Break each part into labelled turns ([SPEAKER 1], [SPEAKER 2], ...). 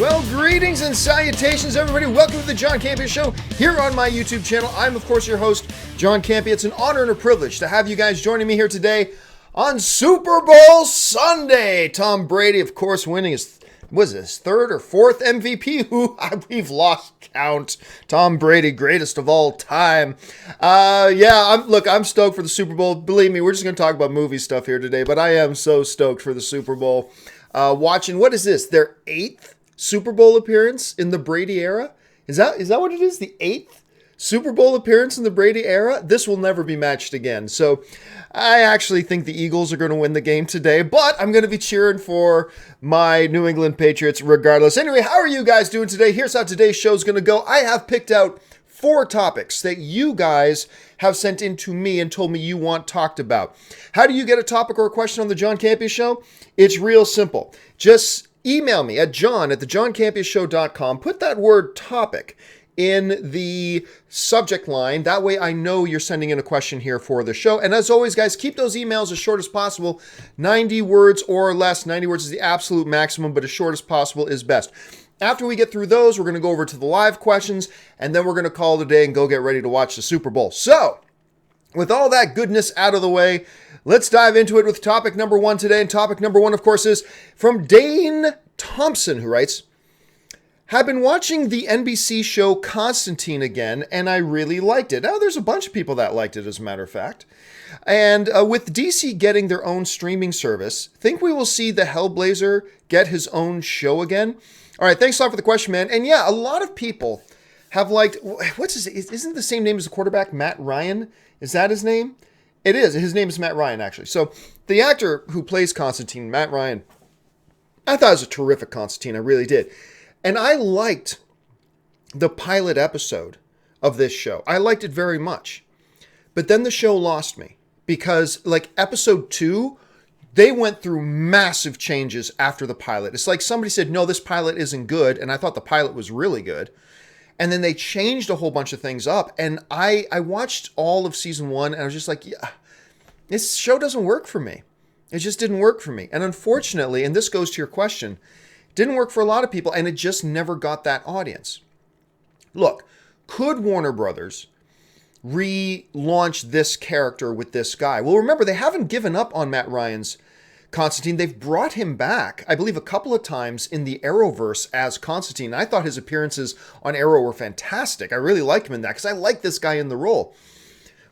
[SPEAKER 1] Well, greetings and salutations, everybody. Welcome to the John Campea Show here on my YouTube channel. I'm, of course, your host, John Campea. It's an honor and a privilege to have you guys joining me here today on Super Bowl Sunday. Tom Brady, of course, winning his, third or fourth MVP? We've lost count. Tom Brady, greatest of all time. I'm stoked for the Super Bowl. Believe me, we're just going to talk about movie stuff here today, but I am so stoked for the Super Bowl. Watching, what is this, their 8th Super Bowl appearance in the Brady era? Is that what it is? The 8th Super Bowl appearance in the Brady era? This will never be matched again. So I actually think the Eagles are going to win the game today, but I'm going to be cheering for my New England Patriots regardless. Anyway, how are you guys doing today? Here's how today's show is going to go. I have picked out 4 topics that you guys have sent in to me and told me you want talked about. How do you get a topic or a question on the John Campea Show? It's real simple. Just email me at john@thejohncampeashow.com. Put that word topic in the subject line. That way I know you're sending in a question here for the show. And as always, guys, keep those emails as short as possible. 90 words or less. 90 words is the absolute maximum, but as short as possible is best. After we get through those, we're going to go over to the live questions, and then we're going to call it a day and go get ready to watch the Super Bowl. So, with all that goodness out of the way, let's dive into it with topic number 1 today. And topic number 1, of course, is from Dane Thomsen, who writes, "Have been watching the NBC show Constantine again, and I really liked it." Now, there's a bunch of people that liked it, as a matter of fact. And with DC getting their own streaming service, think we will see the Hellblazer get his own show again? All right, thanks a lot for the question, man. And yeah, a lot of people have liked, isn't the same name as the quarterback, Matt Ryan? Is that his name? It is. His name is Matt Ryan, actually. So the actor who plays Constantine, Matt Ryan, I thought it was a terrific Constantine. I really did. And I liked the pilot episode of this show. I liked it very much. But then the show lost me because, like, episode 2, they went through massive changes after the pilot. It's like somebody said, no, this pilot isn't good. And I thought the pilot was really good. And then they changed a whole bunch of things up. And I watched all of season 1 and I was just like, yeah, this show doesn't work for me. It just didn't work for me. And unfortunately, and this goes to your question, it didn't work for a lot of people and it just never got that audience. Look, could Warner Brothers relaunch this character with this guy? Well, remember, they haven't given up on Matt Ryan's Constantine. They've brought him back, I believe, a couple of times in the Arrowverse as Constantine. I thought his appearances on Arrow were fantastic. I really liked him in that because I like this guy in the role.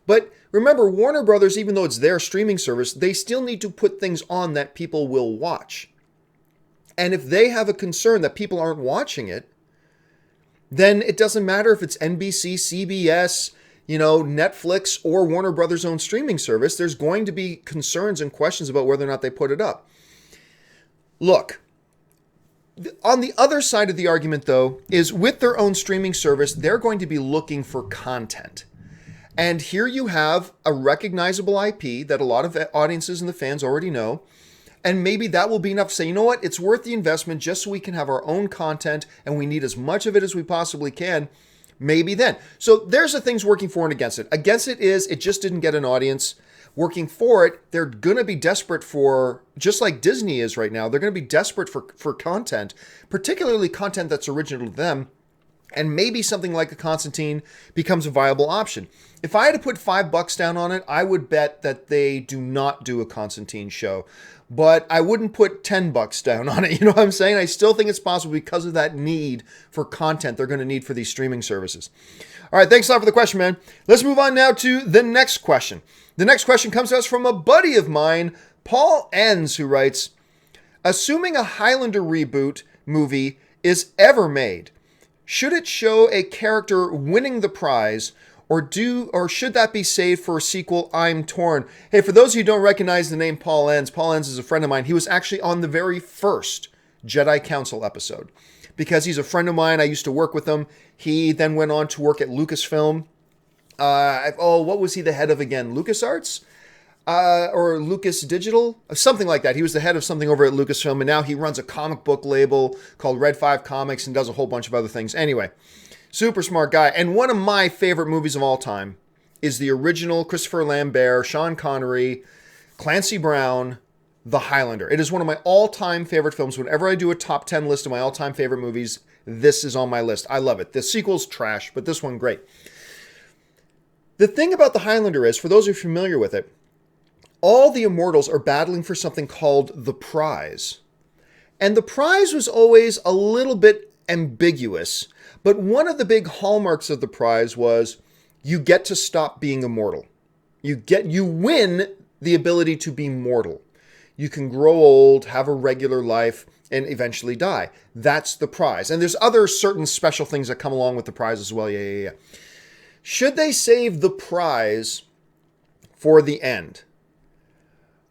[SPEAKER 1] But remember, Warner Brothers, even though it's their streaming service, they still need to put things on that people will watch. And if they have a concern that people aren't watching it, then it doesn't matter if it's NBC, CBS, Netflix, or Warner Brothers' own streaming service. There's going to be concerns and questions about whether or not they put it up. Look, on the other side of the argument, though, is with their own streaming service, they're going to be looking for content. And here you have a recognizable IP that a lot of audiences and the fans already know. And maybe that will be enough to say, you know what, it's worth the investment just so we can have our own content and we need as much of it as we possibly can. Maybe then. So there's the things working for and against it. Against it is it just didn't get an audience. Working for it, they're going to be desperate for, just like Disney is right now, they're going to be desperate for content, particularly content that's original to them. And maybe something like a Constantine becomes a viable option. If I had to put $5 down on it, I would bet that they do not do a Constantine show. But I wouldn't put $10 down on it. You know what I'm saying? I still think it's possible because of that need for content they're going to need for these streaming services. All right, thanks a lot for the question, man. Let's move on now to the next question. The next question comes to us from a buddy of mine, Paul Enns, who writes, "Assuming a Highlander reboot movie is ever made, should it show a character winning the prize, or should that be saved for a sequel? I'm torn." Hey, for those of you who don't recognize the name Paul Enns is a friend of mine. He was actually on the very first Jedi Council episode. Because he's a friend of mine, I used to work with him. He then went on to work at Lucasfilm. What was he the head of again? LucasArts? Or Lucas Digital? Something like that. He was the head of something over at Lucasfilm, and now he runs a comic book label called Red 5 Comics and does a whole bunch of other things. Anyway, super smart guy. And one of my favorite movies of all time is the original Christopher Lambert, Sean Connery, Clancy Brown, The Highlander. It is one of my all-time favorite films. Whenever I do a top 10 list of my all-time favorite movies, this is on my list. I love it. The sequel's trash, but this one, great. The thing about The Highlander is, for those who are familiar with it, all the immortals are battling for something called the prize. And the prize was always a little bit ambiguous, but one of the big hallmarks of the prize was you get to stop being immortal. You win the ability to be mortal. You can grow old, have a regular life, and eventually die. That's the prize. And there's other certain special things that come along with the prize as well. Yeah. Should they save the prize for the end?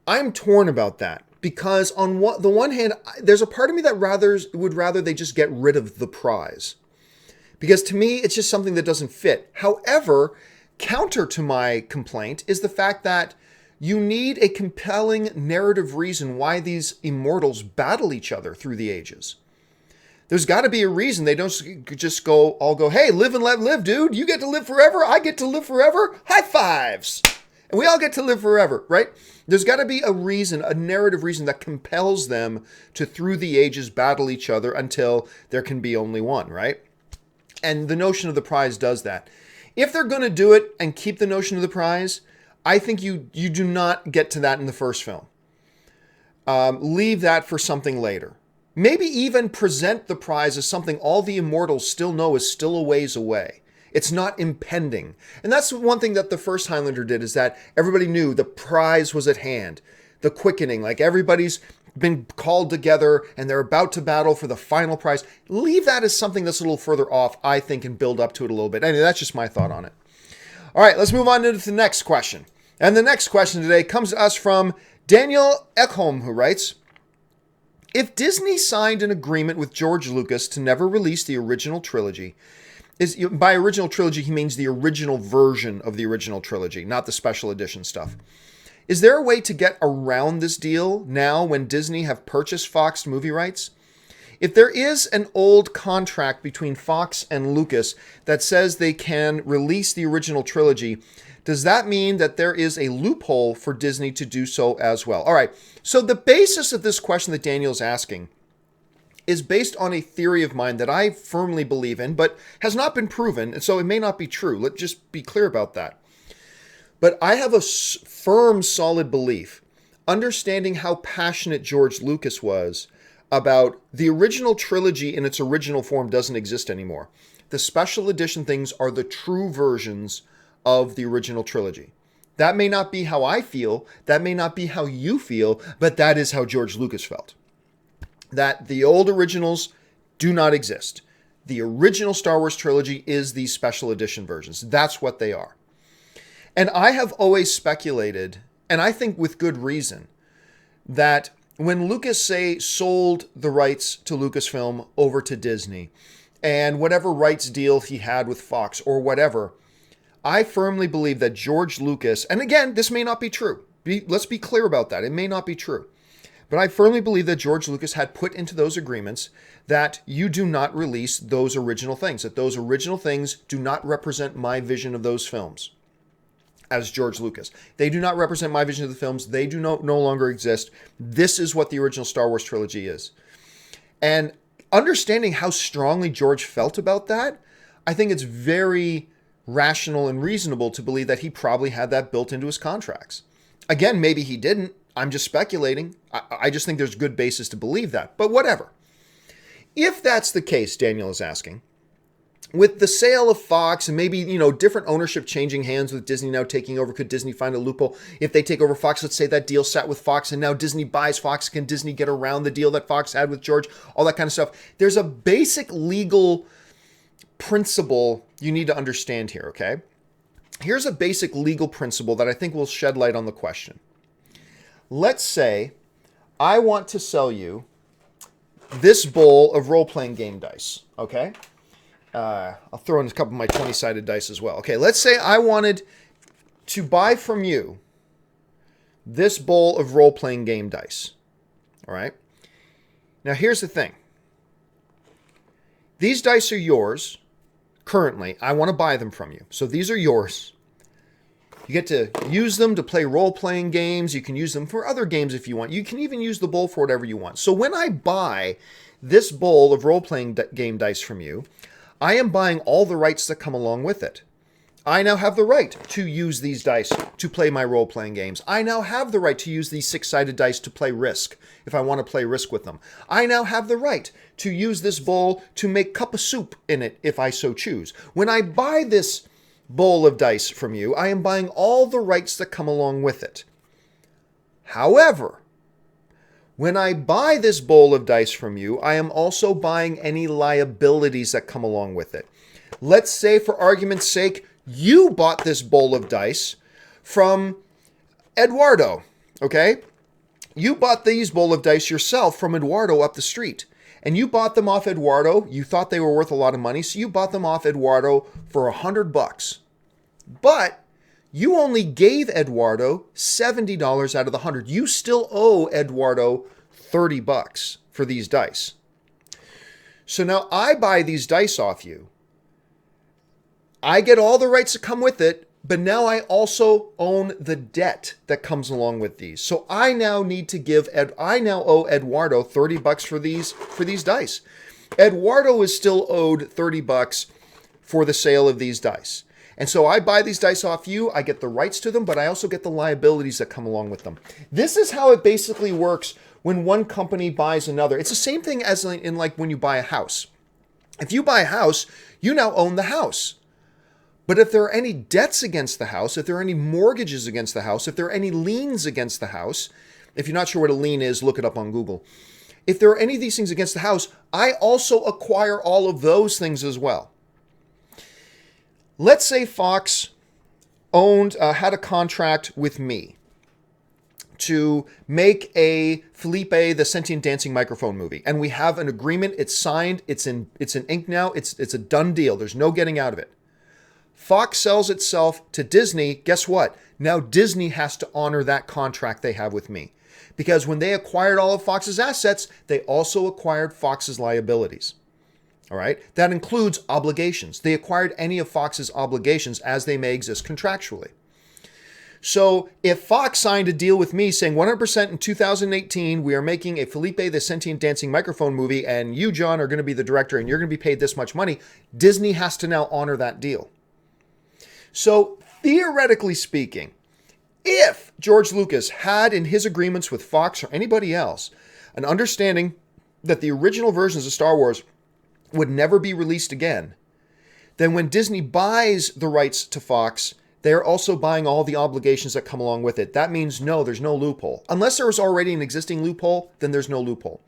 [SPEAKER 1] I'm torn about that because on the one hand, there's a part of me that would rather they just get rid of the prize. Because to me, it's just something that doesn't fit. However, counter to my complaint is the fact that you need a compelling narrative reason why these immortals battle each other through the ages. There's got to be a reason. They don't just all go, hey, live and let live, dude. You get to live forever. I get to live forever. High fives. And we all get to live forever, right? There's got to be a reason, a narrative reason that compels them to, through the ages, battle each other until there can be only one, right? And the notion of the prize does that. If they're going to do it and keep the notion of the prize, I think you do not get to that in the first film. Leave that for something later. Maybe even present the prize as something all the immortals still know is still a ways away. It's not impending. And that's one thing that the first Highlander did, is that everybody knew the prize was at hand. The quickening, like everybody's been called together and they're about to battle for the final prize. Leave that as something that's a little further off, I think, and build up to it a little bit. Anyway, that's just my thought on it. All right, let's move on to the next question. And the next question today comes to us from Daniel Ekholm, who writes, if Disney signed an agreement with George Lucas to never release the original trilogy, by original trilogy, he means the original version of the original trilogy, not the special edition stuff. Is there a way to get around this deal now when Disney have purchased Fox movie rights? If there is an old contract between Fox and Lucas that says they can release the original trilogy, does that mean that there is a loophole for Disney to do so as well? All right, so the basis of this question that Daniel's asking is based on a theory of mine that I firmly believe in, but has not been proven, and so it may not be true. Let's just be clear about that. But I have a firm, solid belief, understanding how passionate George Lucas was about the original trilogy in its original form doesn't exist anymore. The special edition things are the true versions of the original trilogy. That may not be how I feel, that may not be how you feel, but that is how George Lucas felt. That the old originals do not exist. The original Star Wars trilogy is these special edition versions. That's what they are. And I have always speculated, and I think with good reason, that when Lucas, sold the rights to Lucasfilm over to Disney, and whatever rights deal he had with Fox or whatever, I firmly believe that George Lucas, and again, this may not be true. Let's be clear about that. It may not be true. But I firmly believe that George Lucas had put into those agreements that you do not release those original things, that those original things do not represent my vision of those films as George Lucas. They do not represent my vision of the films. They do no longer exist. This is what the original Star Wars trilogy is. And understanding how strongly George felt about that, I think it's very rational and reasonable to believe that he probably had that built into his contracts. Again, maybe he didn't. I'm just speculating. I just think there's good basis to believe that. But whatever. If that's the case, Daniel is asking, with the sale of Fox and maybe, different ownership changing hands with Disney now taking over, could Disney find a loophole? If they take over Fox, let's say that deal sat with Fox and now Disney buys Fox. Can Disney get around the deal that Fox had with George? All that kind of stuff. There's a basic legal principle you need to understand here, okay? Here's a basic legal principle that I think will shed light on the question. Let's say I want to sell you this bowl of role-playing game dice, okay? I'll throw in a couple of my 20-sided dice as well. Okay, let's say I wanted to buy from you this bowl of role-playing game dice, all right? Now, here's the thing. These dice are yours currently. I want to buy them from you. So these are yours. You get to use them to play role-playing games. You can use them for other games if you want. You can even use the bowl for whatever you want. So when I buy this bowl of role-playing game dice from you, I am buying all the rights that come along with it. I now have the right to use these dice to play my role-playing games. I now have the right to use these 6-sided dice to play Risk if I want to play Risk with them. I now have the right to use this bowl to make cup of soup in it if I so choose. When I buy this bowl of dice from you, I am buying all the rights that come along with it. However, when I buy this bowl of dice from you, I am also buying any liabilities that come along with it. Let's say, for argument's sake, you bought this bowl of dice from Eduardo, okay? You bought these bowl of dice yourself from Eduardo up the street. And you bought them off Eduardo. You thought they were worth a lot of money, so you bought them off Eduardo for $100. But you only gave Eduardo $70 out of the 100. You still owe Eduardo $30 for these dice. So now I buy these dice off you. I get all the rights that come with it, but now I also own the debt that comes along with these. So I now need to I now owe Eduardo $30 for these dice. Eduardo is still owed $30 for the sale of these dice. And so I buy these dice off you, I get the rights to them, but I also get the liabilities that come along with them. This is how it basically works when one company buys another. It's the same thing as in like when you buy a house. If you buy a house, you now own the house. But if there are any debts against the house, if there are any mortgages against the house, if there are any liens against the house, if you're not sure what a lien is, look it up on Google. If there are any of these things against the house, I also acquire all of those things as well. Let's say Fox had a contract with me to make a Felipe the Sentient Dancing Microphone movie. And we have an agreement, it's signed, it's in ink now, it's a done deal, there's no getting out of it. Fox sells itself to Disney. Guess what? Now Disney has to honor that contract they have with me. Because when they acquired all of Fox's assets, they also acquired Fox's liabilities. All right? That includes obligations. They acquired any of Fox's obligations as they may exist contractually. So if Fox signed a deal with me saying 100% in 2018, we are making a Felipe the Sentient Dancing Microphone movie, and you, John, are going to be the director and you're going to be paid this much money, Disney has to now honor that deal. So theoretically speaking, if George Lucas had in his agreements with Fox or anybody else an understanding that the original versions of Star Wars would never be released again, then when Disney buys the rights to Fox, they're also buying all the obligations that come along with it. That means no, there's no loophole. Unless there was already an existing loophole, then there's no loophole.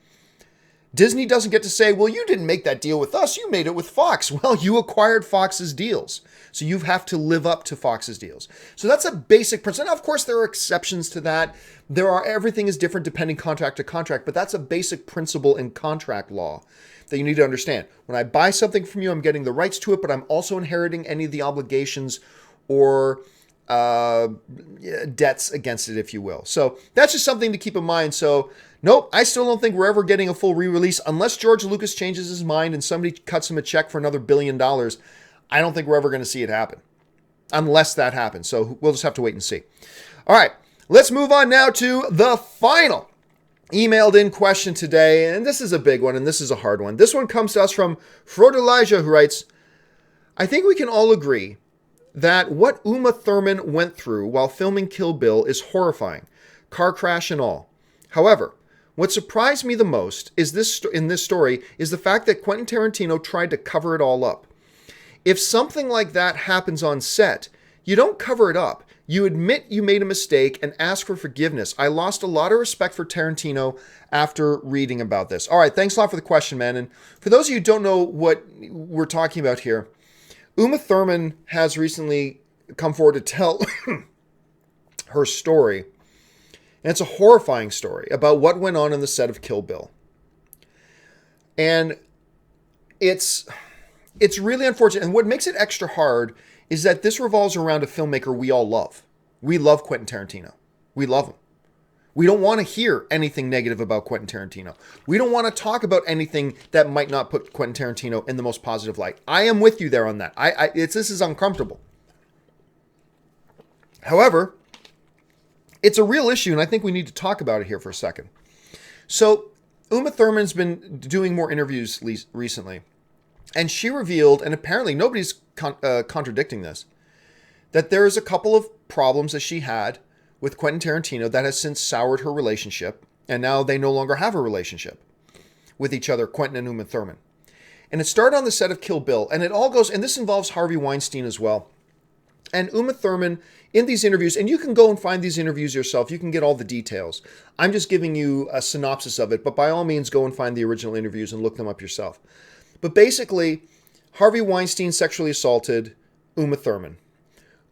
[SPEAKER 1] Disney doesn't get to say, well, you didn't make that deal with us, you made it with Fox. Well, you acquired Fox's deals. So you have to live up to Fox's deals. So that's a basic principle. Now, of course, there are exceptions to that. Everything is different depending contract to contract, but that's a basic principle in contract law that you need to understand. When I buy something from you, I'm getting the rights to it, but I'm also inheriting any of the obligations or debts against it, if you will. So that's just something to keep in mind. So nope, I still don't think we're ever getting a full re-release unless George Lucas changes his mind and somebody cuts him a check for another $1 billion. I don't think we're ever going to see it happen unless that happens. So we'll just have to wait and see. All right, let's move on now to the final emailed in question today. And this is a big one and this is a hard one. This one comes to us from Frodo Elijah, who writes, I think we can all agree that what Uma Thurman went through while filming Kill Bill is horrifying, car crash and all. However, what surprised me the most in this story is the fact that Quentin Tarantino tried to cover it all up. If something like that happens on set, you don't cover it up. You admit you made a mistake and ask for forgiveness. I lost a lot of respect for Tarantino after reading about this. All right, thanks a lot for the question, man. And for those of you who don't know what we're talking about here, Uma Thurman has recently come forward to tell her story. And it's a horrifying story about what went on the set of Kill Bill. And it's really unfortunate. And what makes it extra hard is that this revolves around a filmmaker we all love. We love Quentin Tarantino. We love him. We don't want to hear anything negative about Quentin Tarantino. We don't want to talk about anything that might not put Quentin Tarantino in the most positive light. I am with you there on that. This is uncomfortable. However, it's a real issue, and I think we need to talk about it here for a second. So Uma Thurman's been doing more interviews recently, and she revealed, and apparently nobody's contradicting this, that there is a couple of problems that she had with Quentin Tarantino that has since soured her relationship, and now they no longer have a relationship with each other, Quentin and Uma Thurman. And it started on the set of Kill Bill, and it all goes, and this involves Harvey Weinstein as well. And Uma Thurman, in these interviews, and you can go and find these interviews yourself, you can get all the details. I'm just giving you a synopsis of it, but by all means, go and find the original interviews and look them up yourself. But basically, Harvey Weinstein sexually assaulted Uma Thurman.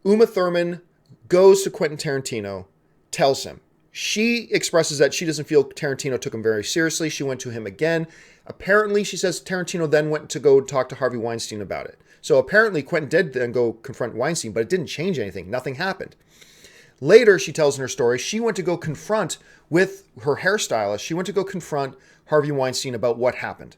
[SPEAKER 1] Uma Thurman goes to Quentin Tarantino, tells him. She expresses that she doesn't feel Tarantino took him very seriously. She went to him again. Apparently, she says Tarantino then went to go talk to Harvey Weinstein about it. So apparently, Quentin did then go confront Weinstein, but it didn't change anything. Nothing happened. Later, she tells in her story, she went to go confront with her hairstylist. She went to go confront Harvey Weinstein about what happened.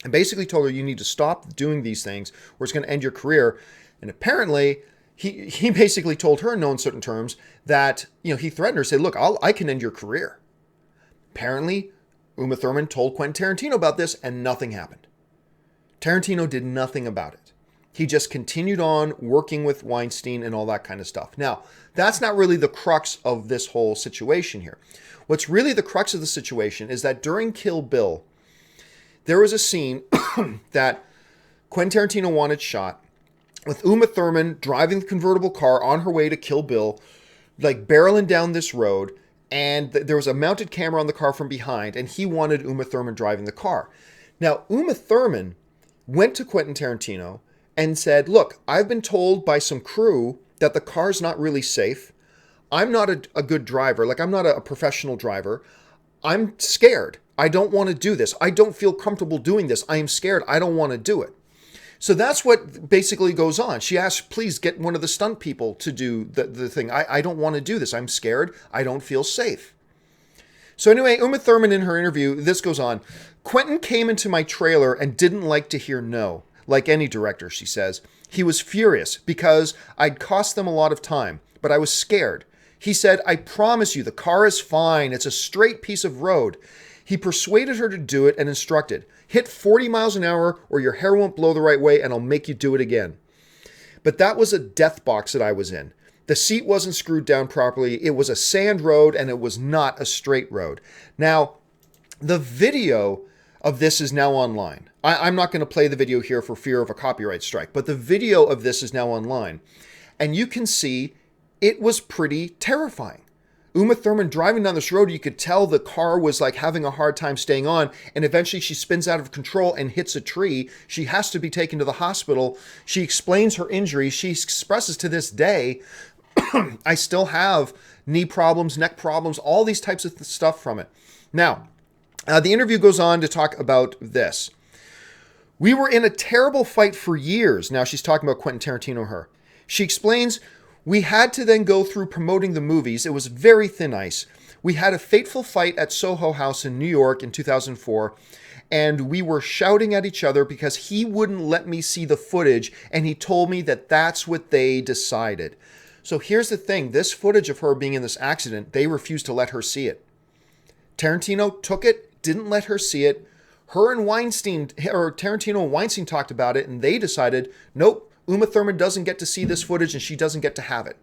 [SPEAKER 1] And basically told her, you need to stop doing these things or it's going to end your career. And apparently, he basically told her in no uncertain terms that, he threatened her, said, look, I can end your career. Apparently, Uma Thurman told Quentin Tarantino about this and nothing happened. Tarantino did nothing about it. He just continued on working with Weinstein and all that kind of stuff. Now, that's not really the crux of this whole situation here. What's really the crux of the situation is that during Kill Bill, there was a scene that Quentin Tarantino wanted shot with Uma Thurman driving the convertible car on her way to Kill Bill, like barreling down this road, and there was a mounted camera on the car from behind, and he wanted Uma Thurman driving the car. Now, Uma Thurman went to Quentin Tarantino and said, look, I've been told by some crew that the car's not really safe. I'm not a good driver. Like, I'm not a professional driver. I'm scared. I don't want to do this. I don't feel comfortable doing this. I am scared. I don't want to do it. So that's what basically goes on. She asked, please get one of the stunt people to do the thing. I don't want to do this. I'm scared. I don't feel safe. So anyway, Uma Thurman in her interview, this goes on. Quentin came into my trailer and didn't like to hear no, like any director, she says. He was furious because I'd cost them a lot of time, but I was scared. He said, I promise you, the car is fine. It's a straight piece of road. He persuaded her to do it and instructed, hit 40 miles an hour or your hair won't blow the right way and I'll make you do it again. But that was a death box that I was in. The seat wasn't screwed down properly. It was a sand road and it was not a straight road. Now, the video of this is now online. I'm not going to play the video here for fear of a copyright strike, but the video of this is now online. And you can see it was pretty terrifying. Uma Thurman driving down this road, you could tell the car was like having a hard time staying on, and eventually she spins out of control and hits a tree. She has to be taken to the hospital. She explains her injury. She expresses to this day, I still have knee problems, neck problems, all these types of stuff from it. Now, the interview goes on to talk about this. We were in a terrible fight for years. Now she's talking about Quentin Tarantino, her. She explains, we had to then go through promoting the movies. It was very thin ice. We had a fateful fight at Soho House in New York in 2004, and we were shouting at each other because he wouldn't let me see the footage, and he told me that that's what they decided. So here's the thing. This footage of her being in this accident, they refused to let her see it. Tarantino took it, didn't let her see it. Her and Weinstein, or Tarantino and Weinstein talked about it, and they decided, nope, Uma Thurman doesn't get to see this footage and she doesn't get to have it.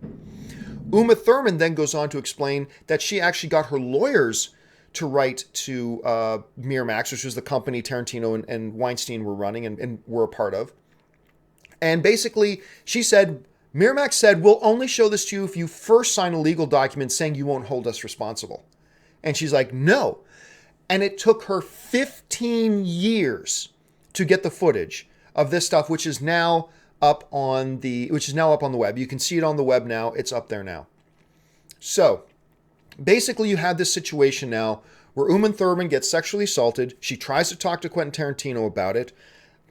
[SPEAKER 1] Uma Thurman then goes on to explain that she actually got her lawyers to write to Miramax, which was the company Tarantino and Weinstein were running and were a part of. And basically, she said, Miramax said, we'll only show this to you if you first sign a legal document saying you won't hold us responsible. And she's like, no. And it took her 15 years to get the footage of this stuff, which is now up on the web. You can see it on the web now. It's up there now. So basically you have this situation now where Uma Thurman gets sexually assaulted. She tries to talk to Quentin Tarantino about it.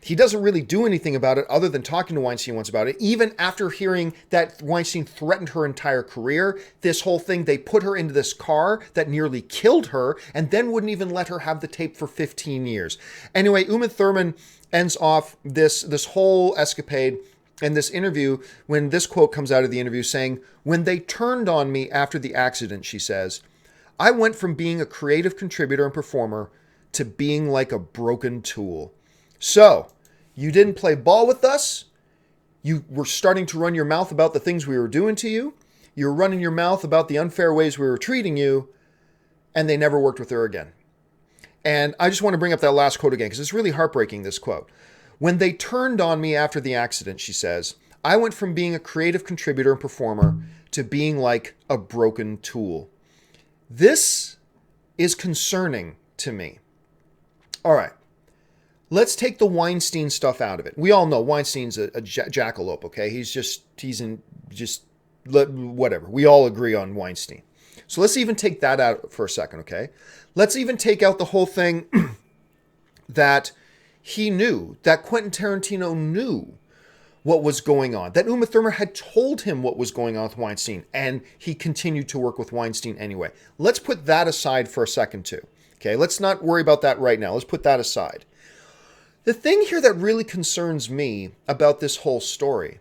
[SPEAKER 1] He doesn't really do anything about it other than talking to Weinstein once about it. Even after hearing that Weinstein threatened her entire career, this whole thing, they put her into this car that nearly killed her and then wouldn't even let her have the tape for 15 years. Anyway, Uma Thurman ends off this whole escapade in this interview, when this quote comes out of the interview saying, "When they turned on me after the accident," she says, "I went from being a creative contributor and performer to being like a broken tool." So, you didn't play ball with us. You were starting to run your mouth about the things we were doing to you. You were running your mouth about the unfair ways we were treating you, and they never worked with her again. And I just want to bring up that last quote again, because it's really heartbreaking, this quote. "When they turned on me after the accident," she says, "I went from being a creative contributor and performer to being like a broken tool." This is concerning to me. All right. Let's take the Weinstein stuff out of it. We all know Weinstein's a jackalope, okay? Whatever. We all agree on Weinstein. So let's even take that out for a second, okay? Let's even take out the whole thing that he knew, that Quentin Tarantino knew what was going on, that Uma Thurman had told him what was going on with Weinstein, and he continued to work with Weinstein anyway. Let's put that aside for a second too, okay? Let's not worry about that right now. Let's put that aside. The thing here that really concerns me about this whole story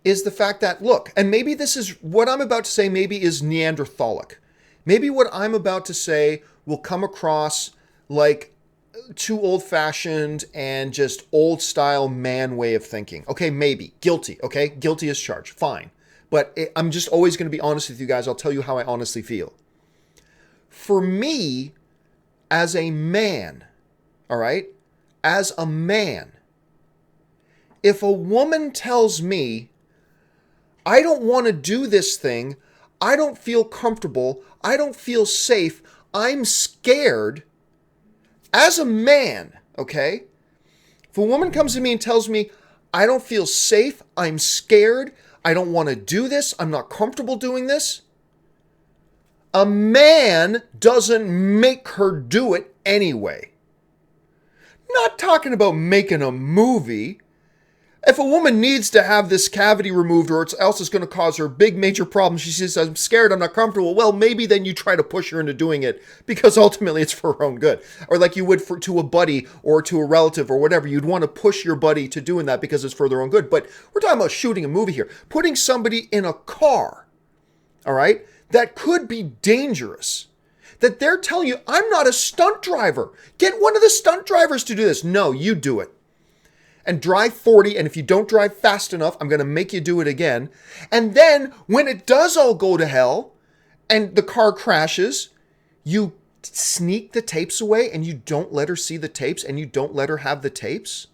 [SPEAKER 1] is the fact that, look, and maybe this is what I'm about to say, maybe is Neanderthalic. Maybe what I'm about to say will come across like too old-fashioned and just old-style man way of thinking. Okay, maybe. Guilty, okay? Guilty as charged. Fine. But I'm just always going to be honest with you guys. I'll tell you how I honestly feel. For me, as a man, all right? As a man, if a woman tells me, "I don't want to do this thing, I don't feel comfortable, I don't feel safe, I'm scared," as a man, okay? If a woman comes to me and tells me, "I don't feel safe, I'm scared, I don't want to do this, I'm not comfortable doing this," a man doesn't make her do it anyway. Not talking about making a movie. If a woman needs to have this cavity removed or else it's going to cause her big major problems, she says, "I'm scared, I'm not comfortable," well, maybe then you try to push her into doing it because ultimately it's for her own good. Or like you would to a buddy or to a relative or whatever. You'd want to push your buddy to doing that because it's for their own good. But we're talking about shooting a movie here. Putting somebody in a car, all right, that could be dangerous. That they're telling you, "I'm not a stunt driver. Get one of the stunt drivers to do this." No, you do it. And drive 40, and if you don't drive fast enough, I'm going to make you do it again. And then, when it does all go to hell, and the car crashes, you sneak the tapes away, and you don't let her see the tapes, and you don't let her have the tapes.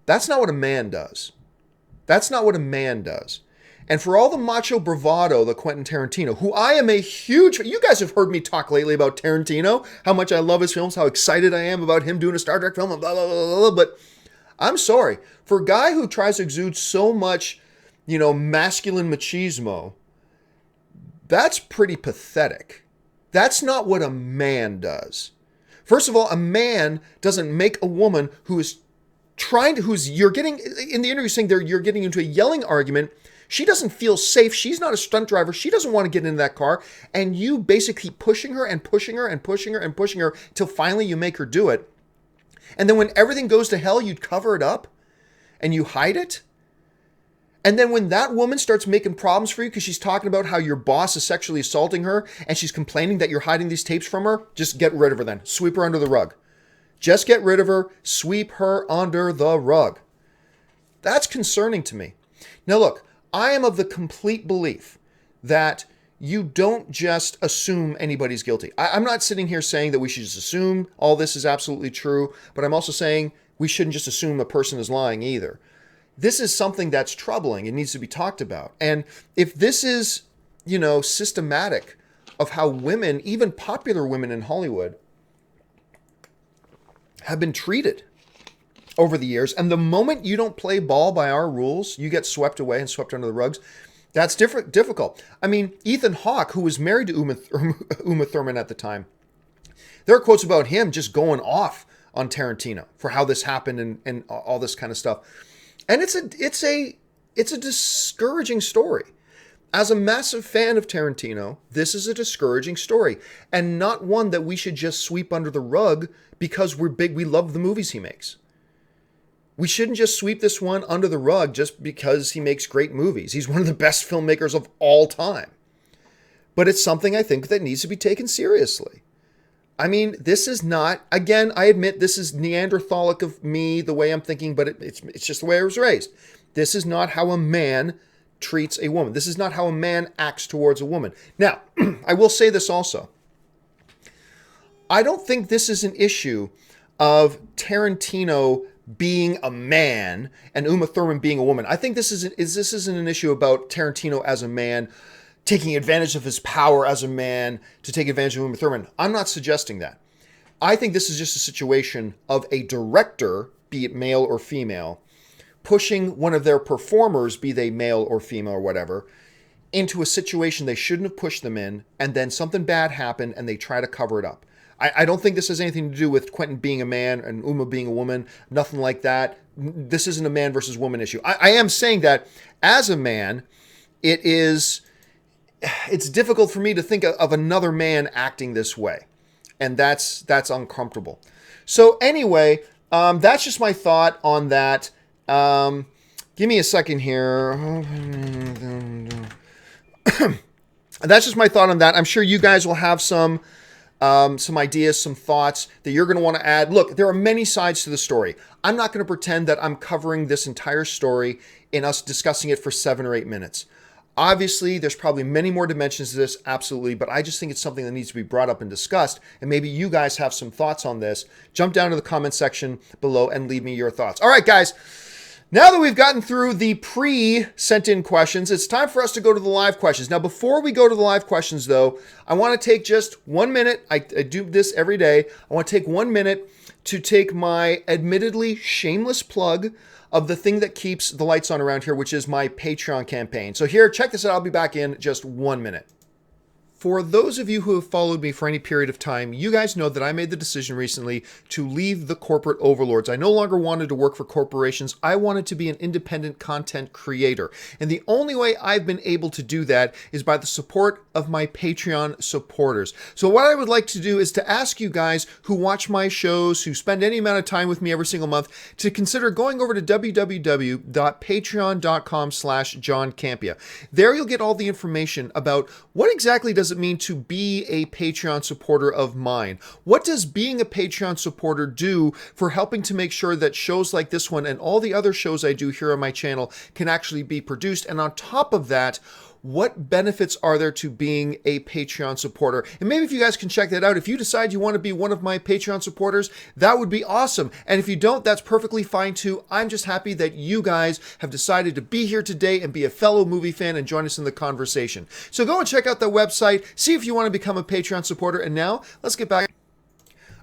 [SPEAKER 1] That's not what a man does. That's not what a man does. And for all the macho bravado that Quentin Tarantino, who I am a huge... You guys have heard me talk lately about Tarantino, how much I love his films, how excited I am about him doing a Star Trek film, and blah, blah, blah, blah, blah. But I'm sorry. For a guy who tries to exude so much, masculine machismo, that's pretty pathetic. That's not what a man does. First of all, a man doesn't make a woman who is you're getting, in the interview saying you're getting into a yelling argument. She doesn't feel safe. She's not a stunt driver. She doesn't want to get into that car. And you basically keep pushing her and pushing her and pushing her and pushing her till finally you make her do it. And then when everything goes to hell, you cover it up and you hide it. And then when that woman starts making problems for you because she's talking about how your boss is sexually assaulting her and she's complaining that you're hiding these tapes from her, just get rid of her then. Sweep her under the rug. Just get rid of her. Sweep her under the rug. That's concerning to me. Now look, I am of the complete belief that you don't just assume anybody's guilty. I'm not sitting here saying that we should just assume all this is absolutely true, but I'm also saying we shouldn't just assume a person is lying either. This is something that's troubling. It needs to be talked about. And if this is, systematic of how women, even popular women in Hollywood, have been treated over the years, and the moment you don't play ball by our rules, you get swept away and swept under the rugs. That's difficult. I mean, Ethan Hawke, who was married to Uma Thurman at the time, there are quotes about him just going off on Tarantino for how this happened and all this kind of stuff. And it's a discouraging story. As a massive fan of Tarantino, this is a discouraging story, and not one that we should just sweep under the rug because we're big. We love the movies he makes. We shouldn't just sweep this one under the rug just because he makes great movies. He's one of the best filmmakers of all time. But it's something I think that needs to be taken seriously. I mean, this is not, again, I admit this is Neanderthalic of me, the way I'm thinking, but it's just the way I was raised. This is not how a man treats a woman. This is not how a man acts towards a woman. Now, I will say this also. I don't think this is an issue of Tarantino being a man and Uma Thurman being a woman. I think this isn't an issue about Tarantino as a man taking advantage of his power as a man to take advantage of Uma Thurman. I'm not suggesting that. I think this is just a situation of a director, be it male or female, pushing one of their performers, be they male or female or whatever, into a situation they shouldn't have pushed them in, and then something bad happened and they try to cover it up. I don't think this has anything to do with Quentin being a man and Uma being a woman, nothing like that. This isn't a man versus woman issue. I am saying that as a man, it's difficult for me to think of another man acting this way. And that's uncomfortable. So anyway, that's just my thought on that. Give me a second here. That's just my thought on that. I'm sure you guys will have some ideas, some thoughts that you're going to want to add. Look, there are many sides to the story. I'm not going to pretend that I'm covering this entire story in us discussing it for 7 or 8 minutes. Obviously, there's probably many more dimensions to this, absolutely, but I just think it's something that needs to be brought up and discussed, and maybe you guys have some thoughts on this. Jump down to the comment section below and leave me your thoughts. All right, guys, now that we've gotten through the pre-sent-in questions, it's time for us to go to the live questions. Now, before we go to the live questions, though, I want to take just 1 minute. I do this every day. I want to take 1 minute to take my admittedly shameless plug of the thing that keeps the lights on around here, which is my Patreon campaign. So here, check this out. I'll be back in just 1 minute. For those of you who have followed me for any period of time, you guys know that I made the decision recently to leave the corporate overlords. I no longer wanted to work for corporations. I wanted to be an independent content creator. And the only way I've been able to do that is by the support of my Patreon supporters. So what I would like to do is to ask you guys who watch my shows, who spend any amount of time with me every single month, to consider going over to www.patreon.com/John Campea. There you'll get all the information about what exactly does it mean to be a Patreon supporter of mine? What does being a Patreon supporter do for helping to make sure that shows like this one and all the other shows I do here on my channel can actually be produced? And on top of that, what benefits are there to being a Patreon supporter? And maybe if you guys can check that out, if you decide you want to be one of my Patreon supporters, that would be awesome. And if you don't, that's perfectly fine too. I'm just happy that you guys have decided to be here today and be a fellow movie fan and join us in the conversation. So go and check out the website, see if you want to become a Patreon supporter. And now let's get back.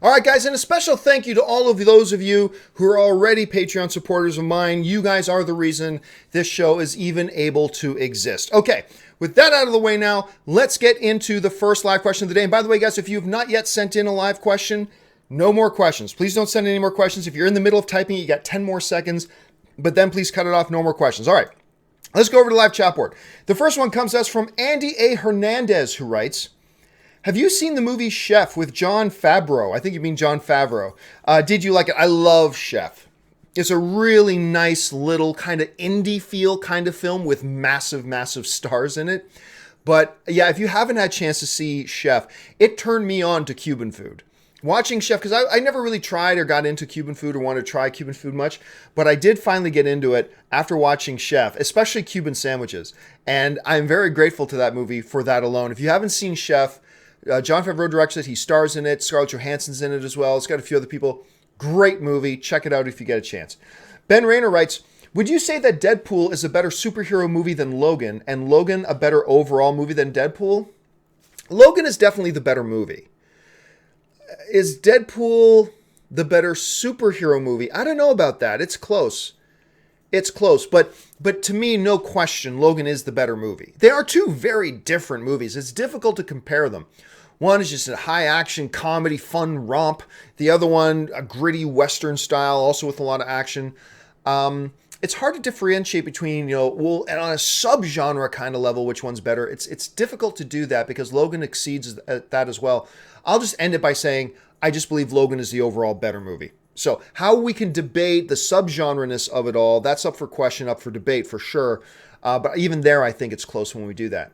[SPEAKER 1] All right, guys, and a special thank you to all of those of you who are already Patreon supporters of mine. You guys are the reason this show is even able to exist. Okay, with that out of the way now, let's get into the first live question of the day. And by the way, guys, if you have not yet sent in a live question, no more questions. Please don't send any more questions. If you're in the middle of typing, you got 10 more seconds, but then please cut it off. No more questions. All right, let's go over to the live chat board. The first one comes to us from Andy A. Hernandez, who writes, have you seen the movie Chef with Jon Favreau? I think you mean Jon Favreau. Did you like it? I love Chef. It's a really nice little kind of indie feel kind of film with massive, massive stars in it. But yeah, if you haven't had a chance to see Chef, it turned me on to Cuban food. Watching Chef, because I never really tried or got into Cuban food or wanted to try Cuban food much, but I did finally get into it after watching Chef, especially Cuban sandwiches. And I'm very grateful to that movie for that alone. If you haven't seen Chef, Jon Favreau directs it. He stars in it. Scarlett Johansson's in it as well. It's got a few other people. Great movie. Check it out if you get a chance. Ben Rayner writes, would you say that Deadpool is a better superhero movie than Logan, and Logan a better overall movie than Deadpool? Logan is definitely the better movie. Is Deadpool the better superhero movie? I don't know about that. It's close. It's close, but to me, no question, Logan is the better movie. They are two very different movies. It's difficult to compare them. One is just a high-action comedy, fun romp. The other one, a gritty Western style, also with a lot of action. It's hard to differentiate between, and on a subgenre kind of level, which one's better. It's difficult to do that because Logan exceeds at that as well. I'll just end it by saying, I just believe Logan is the overall better movie. So how we can debate the subgenreness of it all, that's up for question, up for debate for sure. But even there, I think it's close when we do that.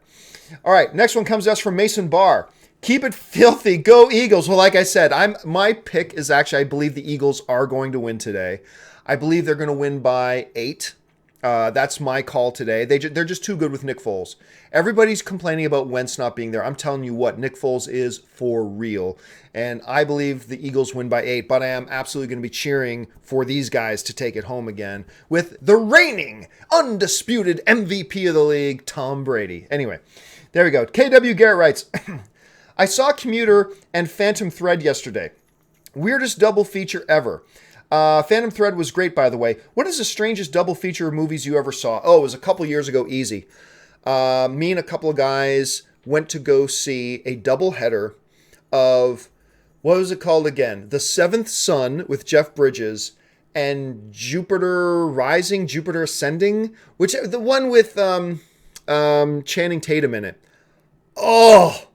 [SPEAKER 1] All right, next one comes to us from Mason Barr. Keep it filthy. Go Eagles. Well, like I said, my pick is actually, I believe the Eagles are going to win today. I believe they're going to win by 8. That's my call today. They're just too good with Nick Foles. Everybody's complaining about Wentz not being there. I'm telling you what, Nick Foles is for real. And I believe the Eagles win by 8, but I am absolutely going to be cheering for these guys to take it home again with the reigning, undisputed MVP of the league, Tom Brady. Anyway, there we go. KW Garrett writes, I saw Commuter and Phantom Thread yesterday. Weirdest double feature ever. Phantom Thread was great, by the way. What is the strangest double feature of movies you ever saw? Oh, it was a couple years ago, easy. Me and a couple of guys went to go see a double header of, what was it called again? The Seventh Son with Jeff Bridges and Jupiter Rising, Jupiter Ascending, which the one with Channing Tatum in it. Oh,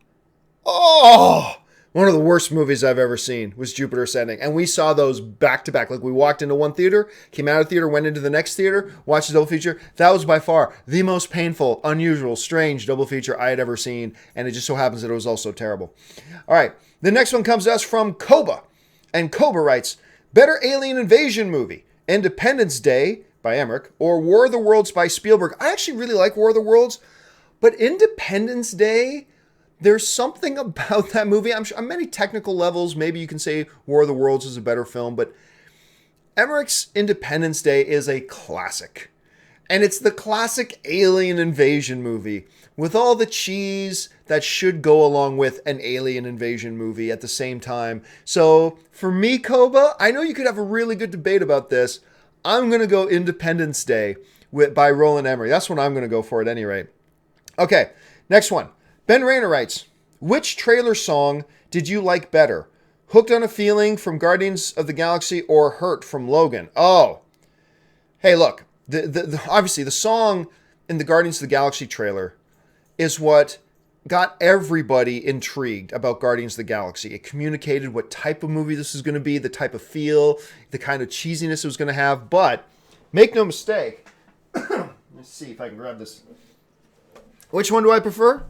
[SPEAKER 1] one of the worst movies I've ever seen was Jupiter Ascending. And we saw those back to back. Like we walked into one theater, came out of the theater, went into the next theater, watched the double feature. That was by far the most painful, unusual, strange double feature I had ever seen. And it just so happens that it was also terrible. All right. The next one comes to us from Koba. And Koba writes, better alien invasion movie, Independence Day by Emmerich or War of the Worlds by Spielberg. I actually really like War of the Worlds, but Independence Day, there's something about that movie. I'm sure on many technical levels, maybe you can say War of the Worlds is a better film, but Emmerich's Independence Day is a classic. And it's the classic alien invasion movie with all the cheese that should go along with an alien invasion movie at the same time. So for me, Koba, I know you could have a really good debate about this. I'm going to go Independence Day by Roland Emmerich. That's what I'm going to go for at any rate. Okay, next one. Ben Rayner writes, which trailer song did you like better? Hooked on a Feeling from Guardians of the Galaxy or Hurt from Logan? Oh, hey, look, obviously the song in the Guardians of the Galaxy trailer is what got everybody intrigued about Guardians of the Galaxy. It communicated what type of movie this is going to be, the type of feel, the kind of cheesiness it was going to have. But make no mistake, let's see if I can grab this. Which one do I prefer?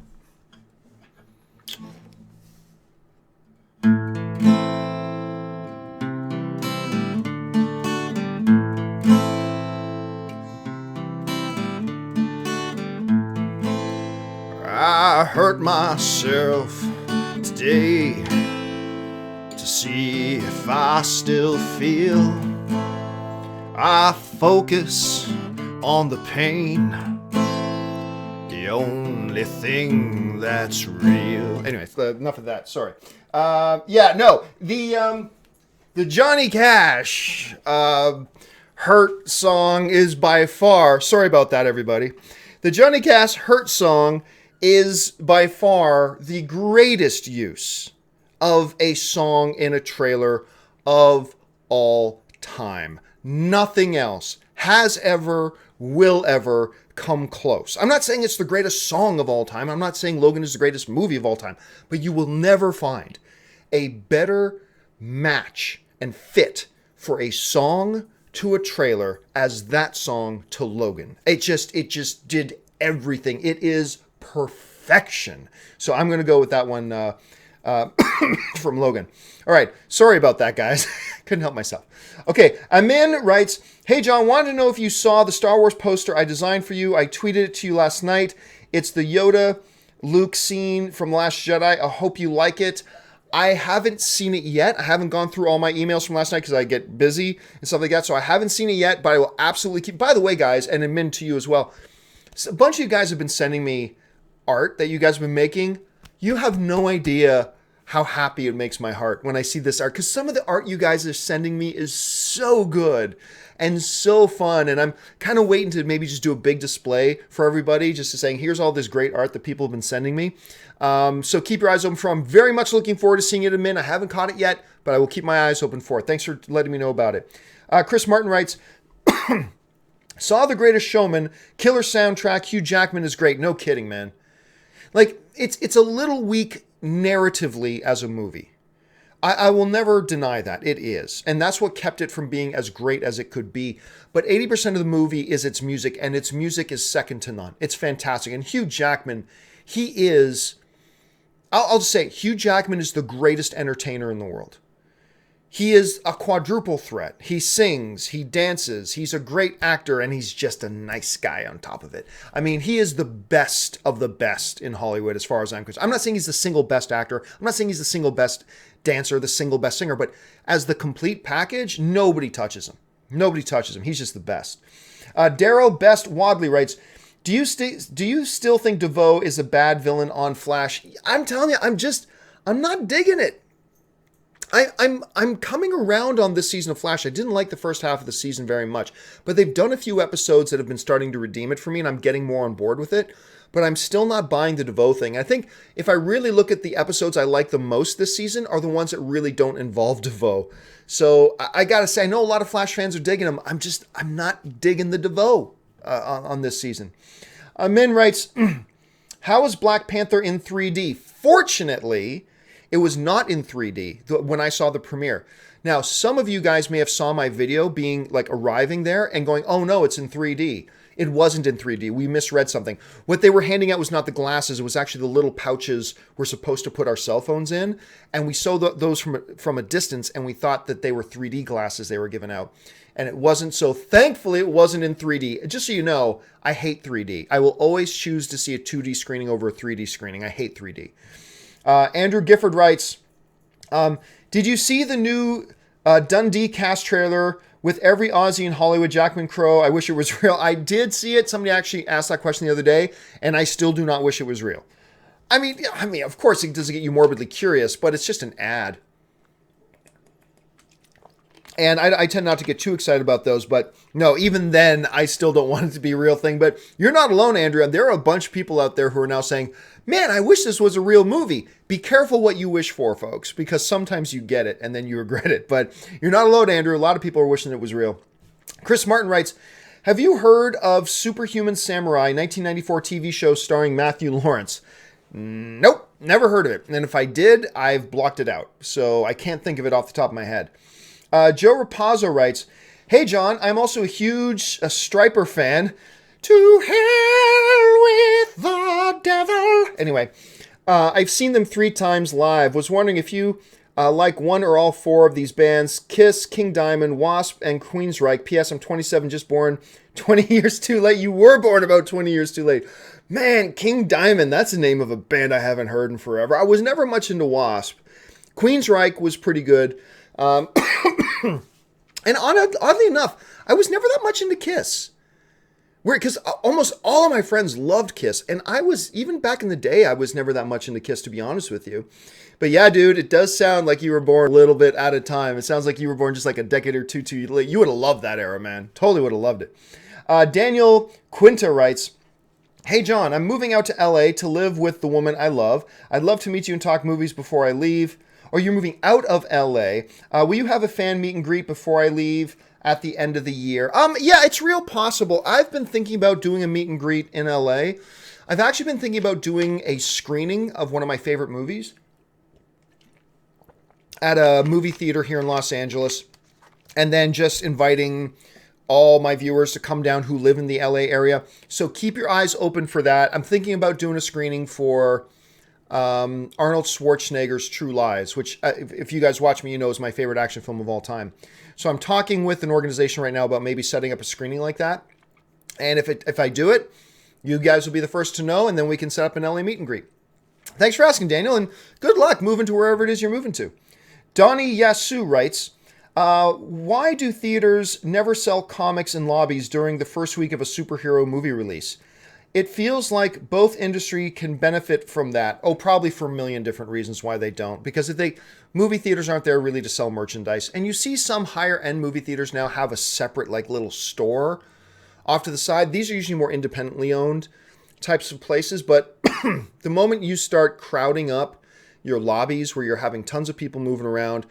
[SPEAKER 1] I hurt myself today to see if I still feel. I focus on the pain, the only thing that's real. Anyway, enough of that. Sorry. The Johnny Cash Hurt song is by far. Sorry about that, everybody. The Johnny Cash Hurt song is by far the greatest use of a song in a trailer of all time. Nothing else has ever, will ever come close. I'm not saying it's the greatest song of all time. I'm not saying Logan is the greatest movie of all time. But you will never find a better match and fit for a song to a trailer as that song to Logan. It just did everything. It is perfection. So I'm going to go with that one from Logan. All right. Sorry about that, guys. Couldn't help myself. Okay. Amin writes, hey, John, wanted to know if you saw the Star Wars poster I designed for you. I tweeted it to you last night. It's the Yoda Luke scene from Last Jedi. I hope you like it. I haven't seen it yet. I haven't gone through all my emails from last night because I get busy and stuff like that. So I haven't seen it yet, but I will absolutely keep. By the way, guys, and Amin to you as well, a bunch of you guys have been sending me art that you guys have been making. You have no idea how happy it makes my heart when I see this art, because some of the art you guys are sending me is so good and so fun, and I'm kind of waiting to maybe just do a big display for everybody, just to saying, here's all this great art that people have been sending me. So keep your eyes open for it. I'm very much looking forward to seeing it in a minute. I haven't caught it yet, but I will keep my eyes open for it. Thanks for letting me know about it. Chris Martin writes, saw The Greatest Showman, killer soundtrack, Hugh Jackman is great. No kidding, man. Like, it's a little weak narratively as a movie. I will never deny that. It is. And that's what kept it from being as great as it could be. But 80% of the movie is its music, and its music is second to none. It's fantastic. And Hugh Jackman, he is, I'll just say, Hugh Jackman is the greatest entertainer in the world. He is a quadruple threat. He sings, he dances, he's a great actor, and he's just a nice guy on top of it. I mean, he is the best of the best in Hollywood as far as I'm concerned. I'm not saying he's the single best actor. I'm not saying he's the single best dancer, the single best singer, but as the complete package, nobody touches him. Nobody touches him. He's just the best. Daryl Best Wadley writes, do you still think DeVoe is a bad villain on Flash? I'm telling you, I'm not digging it. I'm coming around on this season of Flash. I didn't like the first half of the season very much, but they've done a few episodes that have been starting to redeem it for me, and I'm getting more on board with it. But I'm still not buying the DeVoe thing. I think if I really look at the episodes I like the most this season are the ones that really don't involve DeVoe. So I gotta say, I know a lot of Flash fans are digging him. I'm not digging the DeVoe on this season. Min writes, how is Black Panther in 3D? Fortunately, it was not in 3D when I saw the premiere. Now, some of you guys may have saw my video being like arriving there and going, oh no, it's in 3D. It wasn't in 3D. We misread something. What they were handing out was not the glasses. It was actually the little pouches we're supposed to put our cell phones in. And we saw those from a distance, and we thought that they were 3D glasses they were giving out. And it wasn't. So thankfully, it wasn't in 3D. Just so you know, I hate 3D. I will always choose to see a 2D screening over a 3D screening. I hate 3D. Andrew Gifford writes, did you see the new Dundee cast trailer with every Aussie in Hollywood, Jackman Crowe? I wish it was real. I did see it. Somebody actually asked that question the other day, and I still do not wish it was real. I mean, of course, it doesn't get you morbidly curious, but it's just an ad. And I tend not to get too excited about those, but no, even then, I still don't want it to be a real thing. But you're not alone, Andrew. There are a bunch of people out there who are now saying, man, I wish this was a real movie. Be careful what you wish for, folks, because sometimes you get it and then you regret it. But you're not alone, Andrew. A lot of people are wishing it was real. Chris Martin writes, have you heard of Superhuman Samurai, 1994 TV show starring Matthew Lawrence? Nope, never heard of it. And if I did, I've blocked it out. So I can't think of it off the top of my head. Joe Rapazzo writes, hey, John, I'm also a huge Striper fan. To hell with the devil. Anyway, I've seen them 3 times live. Was wondering if you like one or all 4 of these bands. Kiss, King Diamond, Wasp, and Queensryche. P.S. I'm 27, just born 20 years too late. You were born about 20 years too late. Man, King Diamond, that's the name of a band I haven't heard in forever. I was never much into Wasp. Queensryche was pretty good. And oddly enough, I was never that much into Kiss. Weird, because almost all of my friends loved Kiss, and I was, even back in the day, I was never that much into Kiss, to be honest with you. But yeah, dude, it does sound like you were born a little bit out of time. It sounds like you were born just like a decade or two too late. You would have loved that era, man. Totally would have loved it. Daniel Quinta writes, hey, John, I'm moving out to LA to live with the woman I love. I'd love to meet you and talk movies before I leave. Or you're moving out of LA. Will you have a fan meet and greet before I leave at the end of the year? Yeah, it's real possible. I've been thinking about doing a meet and greet in LA. I've actually been thinking about doing a screening of one of my favorite movies at a movie theater here in Los Angeles, and then just inviting all my viewers to come down who live in the LA area. So keep your eyes open for that. I'm thinking about doing a screening for Arnold Schwarzenegger's True Lies, which if you guys watch me, you know is my favorite action film of all time. So I'm talking with an organization right now about maybe setting up a screening like that. And if I do it, you guys will be the first to know, and then we can set up an LA meet and greet. Thanks for asking, Daniel, and good luck moving to wherever it is you're moving to. Donnie Yasu writes, why do theaters never sell comics in lobbies during the first week of a superhero movie release? It feels like both industry can benefit from that. Oh, probably for a million different reasons why they don't. Because movie theaters aren't there really to sell merchandise. And you see some higher end movie theaters now have a separate like little store off to the side. These are usually more independently owned types of places. But the moment you start crowding up your lobbies where you're having tons of people moving around,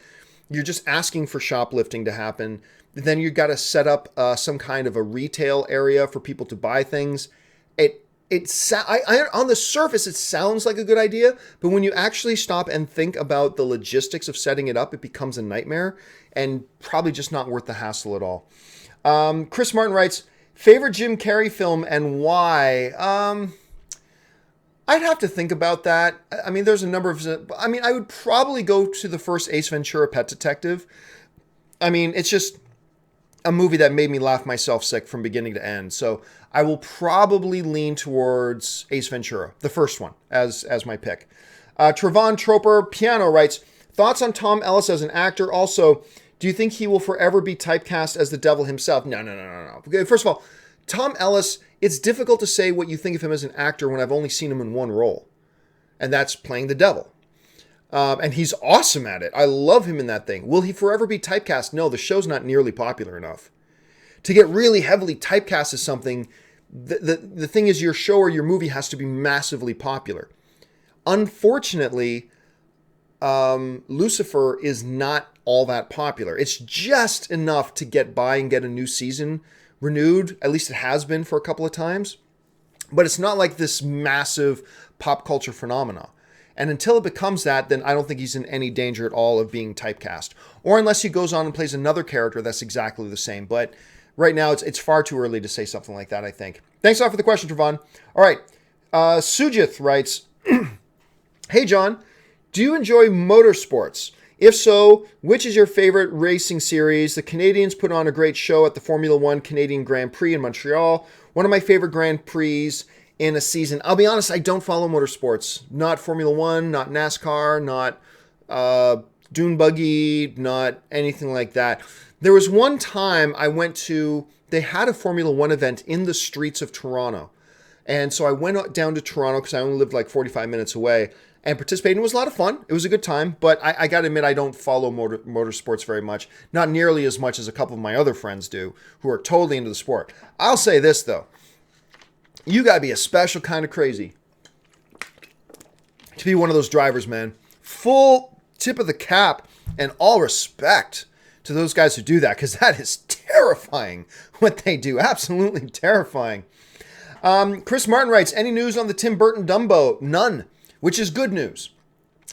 [SPEAKER 1] you're just asking for shoplifting to happen. Then you've got to set up some kind of a retail area for people to buy things. on the surface, it sounds like a good idea, but when you actually stop and think about the logistics of setting it up, it becomes a nightmare and probably just not worth the hassle at all. Chris Martin writes, favorite Jim Carrey film and why? I'd have to think about that. I mean, there's a number of... I mean, I would probably go to the first Ace Ventura: Pet Detective. I mean, it's just a movie that made me laugh myself sick from beginning to end. So I will probably lean towards Ace Ventura, the first one, as my pick. Trevon Troper Piano writes, thoughts on Tom Ellis as an actor? Also, do you think he will forever be typecast as the devil himself? No. First of all, Tom Ellis, it's difficult to say what you think of him as an actor when I've only seen him in one role, and that's playing the devil. And he's awesome at it. I love him in that thing. Will he forever be typecast? No, the show's not nearly popular enough. To get really heavily typecast as something, the thing is your show or your movie has to be massively popular. Unfortunately, Lucifer is not all that popular. It's just enough to get by and get a new season renewed. At least it has been for a couple of times. But it's not like this massive pop culture phenomena. And until it becomes that, then I don't think he's in any danger at all of being typecast. Or unless he goes on and plays another character that's exactly the same. But right now, it's far too early to say something like that, I think. Thanks a lot for the question, Trevon. All right. Sujith writes, hey, John, do you enjoy motorsports? If so, which is your favorite racing series? The Canadians put on a great show at the Formula One Canadian Grand Prix in Montreal. One of my favorite Grand Prix in a season. I'll be honest, I don't follow motorsports. Not Formula One, not NASCAR, not dune buggy, not anything like that. There was one time I went to, they had a Formula One event in the streets of Toronto. And so I went down to Toronto because I only lived like 45 minutes away and participated. It was a lot of fun. It was a good time, but I got to admit, I don't follow motorsports very much. Not nearly as much as a couple of my other friends do who are totally into the sport. I'll say this, though. You got to be a special kind of crazy to be one of those drivers, man. Full tip of the cap and all respect to those guys who do that, because that is terrifying what they do. Absolutely terrifying. Chris Martin writes, any news on the Tim Burton Dumbo? None, which is good news.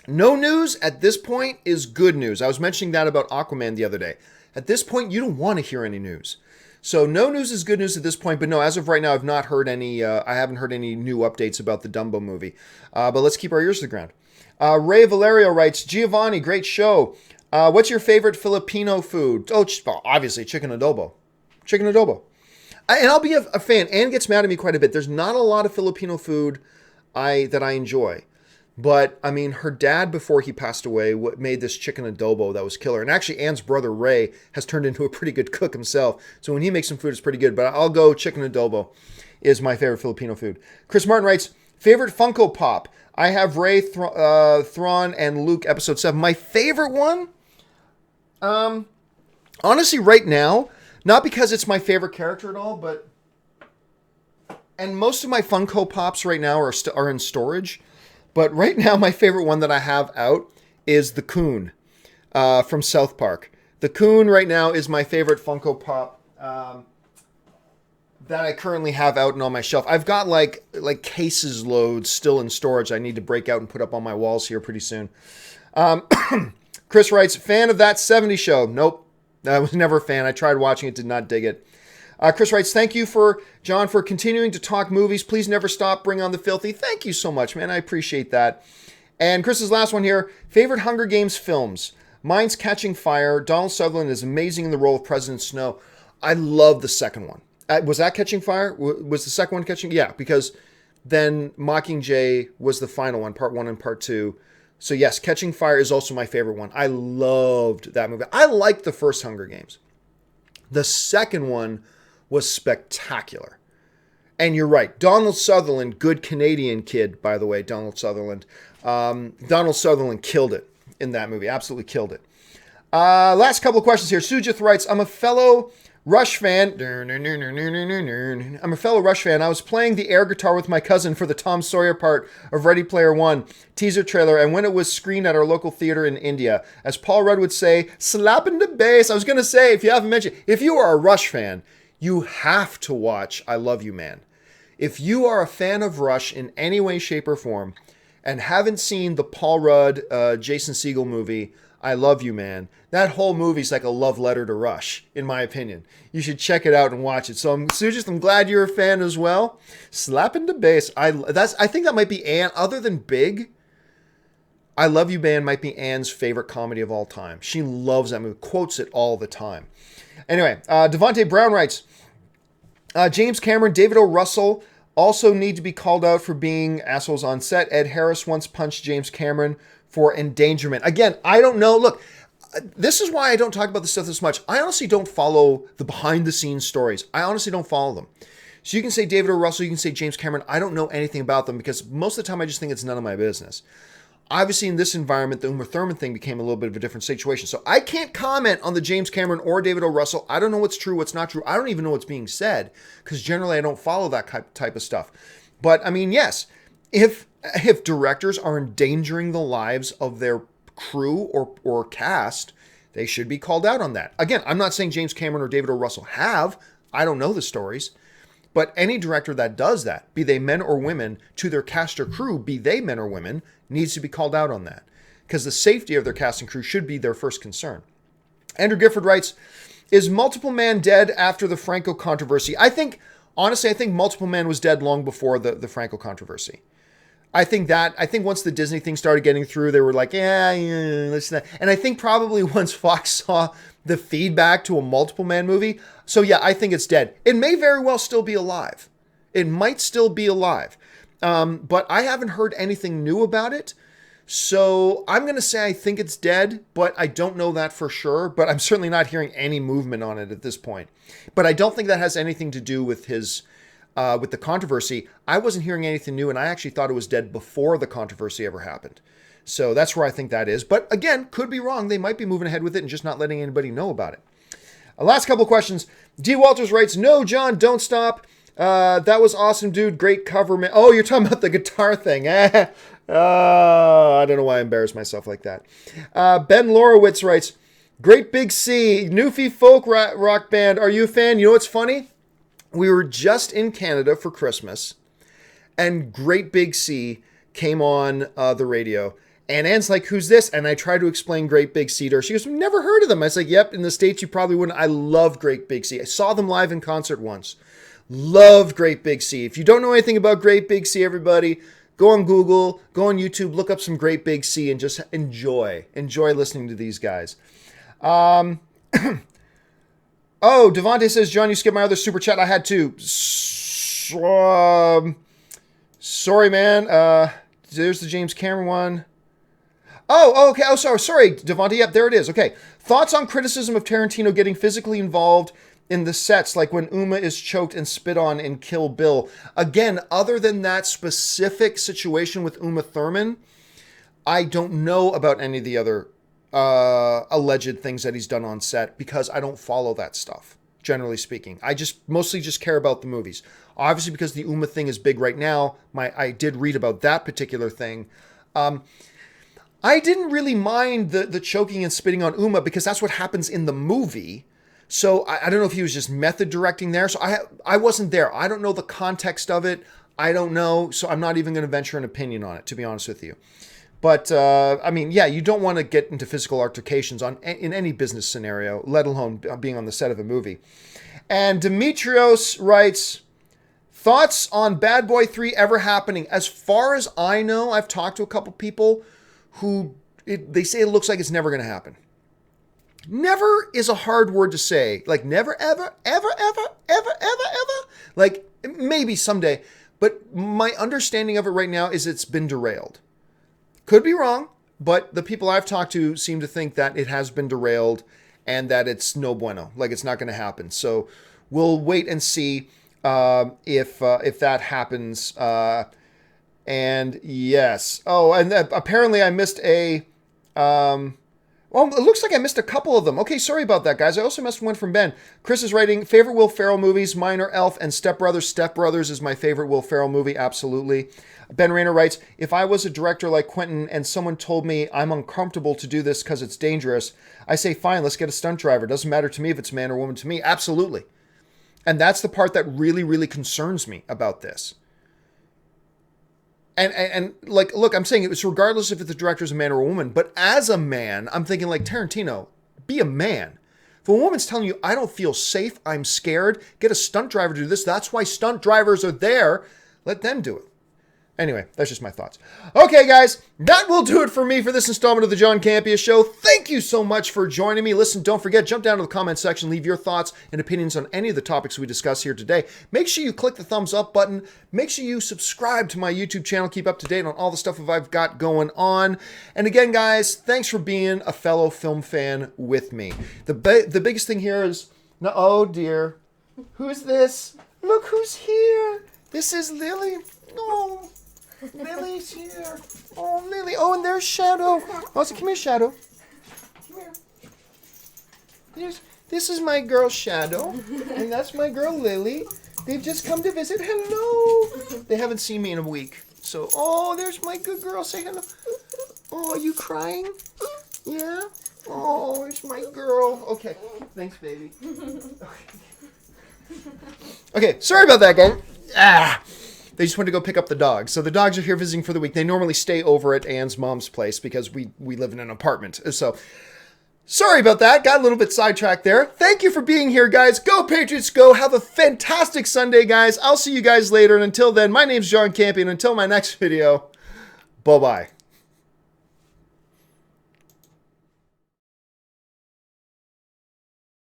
[SPEAKER 1] No news at this point is good news. I was mentioning that about Aquaman the other day. At this point, you don't want to hear any news. So no news is good news at this point, but no, as of right now, I've not heard any, I haven't heard any new updates about the Dumbo movie. But let's keep our ears to the ground. Ray Valerio writes, Giovanni, great show. What's your favorite Filipino food? Oh, obviously chicken adobo. Chicken adobo. And I'll be a fan. Anne gets mad at me quite a bit. There's not a lot of Filipino food that I enjoy. But, I mean, her dad, before he passed away, made this chicken adobo that was killer. And actually, Anne's brother, Ray, has turned into a pretty good cook himself. So when he makes some food, it's pretty good. But I'll go chicken adobo is my favorite Filipino food. Chris Martin writes, favorite Funkopop? I have Ray, Thrawn, and Luke, episode 7. My favorite one? Honestly, right now, not because it's my favorite character at all, but... And most of my Funko Pops right now are in storage. But right now, my favorite one that I have out is the Coon from South Park. The Coon right now is my favorite Funko Pop that I currently have out and on my shelf. I've got like cases loads still in storage I need to break out and put up on my walls here pretty soon. Chris writes, fan of That 70s Show? Nope. I was never a fan. I tried watching it, did not dig it. Chris writes, thank you, John, for continuing to talk movies. Please never stop. Bring on the filthy. Thank you so much, man. I appreciate that. And Chris's last one here. Favorite Hunger Games films? Mine's Catching Fire. Donald Sutherland is amazing in the role of President Snow. I love the second one. Was that Catching Fire? Was the second one Catching? Yeah, because then Mockingjay was the final one, part 1 and part 2. So yes, Catching Fire is also my favorite one. I loved that movie. I liked the first Hunger Games. The second one was spectacular. And you're right. Donald Sutherland, good Canadian kid, by the way, Donald Sutherland. Donald Sutherland killed it in that movie. Absolutely killed it. Last couple of questions here. Sujith writes, I'm a fellow Rush fan. I'm a fellow Rush fan. I was playing the air guitar with my cousin for the Tom Sawyer part of Ready Player One teaser trailer, and when it was screened at our local theater in India, as Paul Rudd would say, slapping the bass. I was going to say, if you haven't mentioned, if you are a Rush fan, you have to watch I Love You Man. If you are a fan of Rush in any way, shape, or form, and haven't seen the Paul Rudd, Jason Segel movie, I Love You, Man, that whole movie's like a love letter to Rush, in my opinion. You should check it out and watch it. So, I'm glad you're a fan as well. Slapping the bass. I think that might be Anne, other than Big, I Love You, Man might be Anne's favorite comedy of all time. She loves that movie, quotes it all the time. Anyway, Devontae Brown writes, James Cameron, David O. Russell also need to be called out for being assholes on set. Ed Harris once punched James Cameron for endangerment. Again, I don't know. Look, this is why I don't talk about this stuff this much. I honestly don't follow the behind-the-scenes stories. I honestly don't follow them. So you can say David O. Russell, you can say James Cameron. I don't know anything about them because most of the time I just think it's none of my business. Obviously, in this environment, the Uma Thurman thing became a little bit of a different situation. So I can't comment on the James Cameron or David O. Russell. I don't know what's true, what's not true. I don't even know what's being said because generally I don't follow that type of stuff. But I mean, yes, if directors are endangering the lives of their crew or cast, they should be called out on that. Again, I'm not saying James Cameron or David O. Russell have. I don't know the stories. But any director that does that, be they men or women, to their cast or crew, be they men or women, needs to be called out on that. Because the safety of their cast and crew should be their first concern. Andrew Gifford writes, is Multiple Man dead after the Franco controversy? Honestly, I think Multiple Man was dead long before the Franco controversy. I think once the Disney thing started getting through, they were like, yeah, listen. And I think probably once Fox saw the feedback to a Multiple Man movie, so yeah, I think it's dead. It may very well still be alive. It might still be alive. But I haven't heard anything new about it. So I'm going to say I think it's dead, but I don't know that for sure. But I'm certainly not hearing any movement on it at this point. But I don't think that has anything to do with with the controversy. I wasn't hearing anything new, and I actually thought it was dead before the controversy ever happened. So that's where I think that is. But again, could be wrong. They might be moving ahead with it and just not letting anybody know about it. Last couple of questions. D. Walters writes, no, John, don't stop. That was awesome, dude. Great cover, man. Oh, you're talking about the guitar thing. I don't know why I embarrassed myself like that. Ben Lorowitz writes, Great Big Sea, Newfie folk rock band. Are you a fan? You know what's funny? We were just in Canada for Christmas, and Great Big Sea came on the radio. And Anne's like, who's this? And I tried to explain Great Big Sea to her. She goes, never heard of them. I was like, yep, in the States you probably wouldn't. I love Great Big Sea. I saw them live in concert once. Loved Great Big Sea. If you don't know anything about Great Big Sea, everybody, go on Google, go on YouTube, look up some Great Big Sea and just enjoy listening to these guys. Oh, Devontae says, John, you skipped my other super chat. I had to. Sorry, man. There's the James Cameron one. Oh, okay. Oh, sorry, Devontae. Yep, there it is. Okay. Thoughts on criticism of Tarantino getting physically involved in the sets, like when Uma is choked and spit on in Kill Bill. Again, other than that specific situation with Uma Thurman, I don't know about any of the other alleged things that he's done on set because I don't follow that stuff, generally speaking. I just mostly just care about the movies. Obviously, because the Uma thing is big right now, I did read about that particular thing. I didn't really mind the choking and spitting on Uma because that's what happens in the movie. So I don't know if he was just method directing there. So I wasn't there. I don't know the context of it. I don't know. So I'm not even going to venture an opinion on it, to be honest with you. But, I mean, yeah, you don't want to get into physical altercations in any business scenario, let alone being on the set of a movie. And Demetrios writes, thoughts on Bad Boy 3 ever happening? As far as I know, I've talked to a couple people who they say it looks like it's never going to happen. Never is a hard word to say. Like never, ever, ever, ever, ever, ever, ever. Like maybe someday. But my understanding of it right now is it's been derailed. Could be wrong, but the people I've talked to seem to think that it has been derailed and that it's no bueno. Like it's not going to happen. So we'll wait and see if that happens. And yes. Oh, and apparently I missed a... well, it looks like I missed a couple of them. Okay, sorry about that, guys. I also missed one from Ben. Chris is writing, favorite Will Ferrell movies, mine are Elf and Step Brothers. Step Brothers is my favorite Will Ferrell movie, absolutely. Ben Rayner writes, if I was a director like Quentin and someone told me I'm uncomfortable to do this because it's dangerous, I say, fine, let's get a stunt driver. Doesn't matter to me if it's man or woman to me. Absolutely. And that's the part that really, really concerns me about this. And like, look, I'm saying it was regardless if the director's a man or a woman, but as a man, I'm thinking like, Tarantino, be a man. If a woman's telling you, I don't feel safe, I'm scared, get a stunt driver to do this. That's why stunt drivers are there. Let them do it. Anyway, that's just my thoughts. Okay, guys, that will do it for me for this installment of the John Campea Show. Thank you so much for joining me. Listen, don't forget, jump down to the comment section, leave your thoughts and opinions on any of the topics we discuss here today. Make sure you click the thumbs up button. Make sure you subscribe to my YouTube channel. Keep up to date on all the stuff that I've got going on. And again, guys, thanks for being a fellow film fan with me. The biggest thing here is, no, oh dear, who's this? Look who's here. This is Lily. No. Lily's here. Oh, Lily. Oh, and there's Shadow. Oh, so come here, Shadow. Come here. This is my girl, Shadow. And that's my girl, Lily. They've just come to visit. Hello. They haven't seen me in a week. So, oh, there's my good girl. Say hello. Oh, are you crying? Yeah? Oh, it's my girl. Okay. Thanks, baby. Okay, sorry about that, guys. They just went to go pick up the dogs. So the dogs are here visiting for the week. They normally stay over at Anne's mom's place because we live in an apartment. So sorry about that. Got a little bit sidetracked there. Thank you for being here, guys. Go Patriots, go. Have a fantastic Sunday, guys. I'll see you guys later. And until then, my name's John Campea. And until my next video, bye-bye.